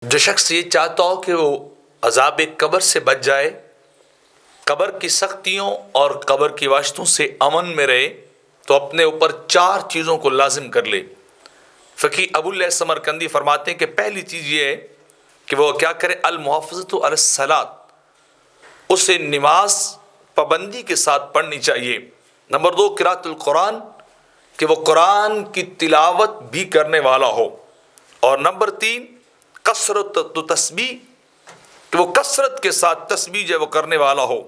جو شخص یہ چاہتا ہو کہ وہ عذاب قبر سے بچ جائے، قبر کی سختیوں اور قبر کی وحشتوں سے امن میں رہے، تو اپنے اوپر 4 چیزوں کو لازم کر لے۔ فقی ابو اللہ سمرقندی فرماتے ہیں کہ پہلی چیز یہ ہے کہ وہ کیا کرے، المحافظۃ علی الصلاۃ، اسے نماز پابندی کے ساتھ پڑھنی چاہیے۔ نمبر 2، قراءۃ القرآن، کہ وہ قرآن کی تلاوت بھی کرنے والا ہو۔ اور نمبر 3، کثرت تسبیح، کہ وہ کثرت کے ساتھ تسبیح جو ہے وہ کرنے والا ہو۔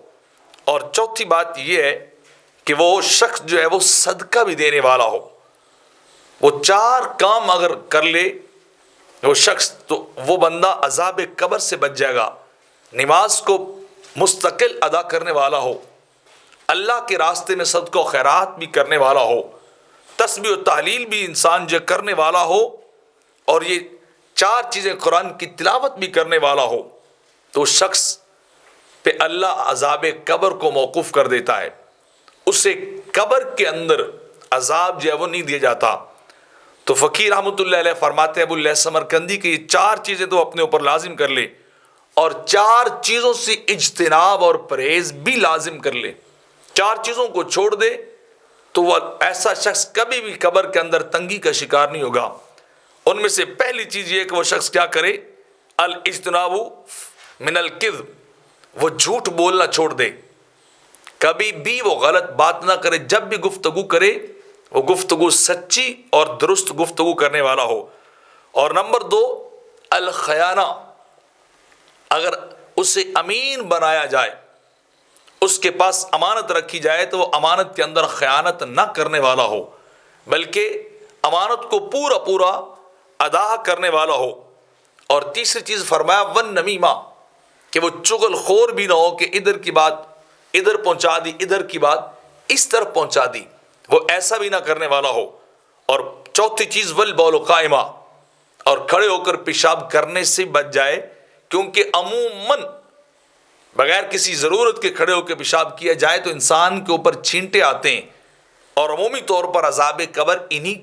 اور چوتھی بات یہ ہے کہ وہ شخص جو ہے وہ صدقہ بھی دینے والا ہو۔ وہ 4 کام اگر کر لے وہ شخص، تو وہ بندہ عذاب قبر سے بچ جائے گا۔ نماز کو مستقل ادا کرنے والا ہو، اللہ کے راستے میں صدقہ و خیرات بھی کرنے والا ہو، تسبیح و تحلیل بھی انسان جو کرنے والا ہو، اور یہ 4 چیزیں قرآن کی تلاوت بھی کرنے والا ہو، تو شخص پہ اللہ عذاب قبر کو موقوف کر دیتا ہے۔ اسے قبر کے اندر عذاب جو ہے وہ نہیں دیا جاتا۔ تو فقیر رحمۃ اللہ علیہ فرماتے ہیں ابو اللہ سمرقندی کہ یہ 4 چیزیں تو اپنے اوپر لازم کر لے، اور 4 چیزوں سے اجتناب اور پرہیز بھی لازم کر لے۔ 4 چیزوں کو چھوڑ دے تو وہ ایسا شخص کبھی بھی قبر کے اندر تنگی کا شکار نہیں ہوگا۔ ان میں سے پہلی چیز یہ ہے کہ وہ شخص کیا کرے، الاجتناب من الکذب، وہ جھوٹ بولنا چھوڑ دے، کبھی بھی وہ غلط بات نہ کرے، جب بھی گفتگو کرے وہ گفتگو سچی اور درست گفتگو کرنے والا ہو۔ اور نمبر 2، الخیانہ، اگر اسے امین بنایا جائے، اس کے پاس امانت رکھی جائے، تو وہ امانت کے اندر خیانت نہ کرنے والا ہو، بلکہ امانت کو پورا ادا کرنے والا ہو۔ اور تیسری چیز فرمایا والنمیمہ، کہ وہ چغل خور بھی نہ ہو کہ ادھر کی بات ادھر پہنچا دی، ادھر کی بات اس طرف پہنچا دی، وہ ایسا بھی نہ کرنے والا ہو۔ اور چوتھی چیز والبول قائمہ، اور کھڑے ہو کر پیشاب کرنے سے بچ جائے، کیونکہ عموماً بغیر کسی ضرورت کے کھڑے ہو کے پیشاب کیا جائے تو انسان کے اوپر چھینٹے آتے ہیں، اور عمومی طور پر عذاب قبر انہی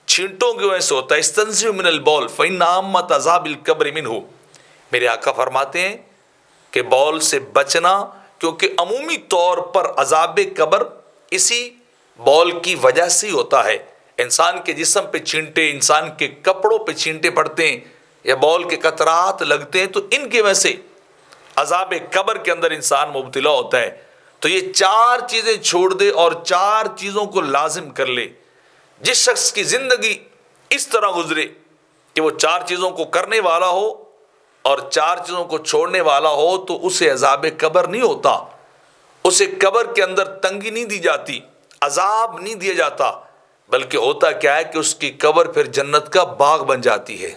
چھینٹوں کی وجہ سے ہوتا ہے۔ استنزہ من البول فإن عامۃ عذاب القبر منہ، میرے آقا فرماتے ہیں کہ بول سے بچنا، کیونکہ عمومی طور پر عذاب قبر اسی بول کی وجہ سے ہی ہوتا ہے۔ انسان کے جسم پہ چھینٹے، انسان کے کپڑوں پہ چھینٹے پڑتے ہیں، یا بول کے قطرات لگتے ہیں، تو ان کی وجہ سے عذاب قبر کے اندر انسان مبتلا ہوتا ہے۔ تو یہ 4 چیزیں چھوڑ دے اور 4 چیزوں کو لازم کر لے۔ جس شخص کی زندگی اس طرح گزرے کہ وہ 4 چیزوں کو کرنے والا ہو اور 4 چیزوں کو چھوڑنے والا ہو، تو اسے عذاب قبر نہیں ہوتا، اسے قبر کے اندر تنگی نہیں دی جاتی، عذاب نہیں دیا جاتا، بلکہ ہوتا کیا ہے کہ اس کی قبر پھر جنت کا باغ بن جاتی ہے۔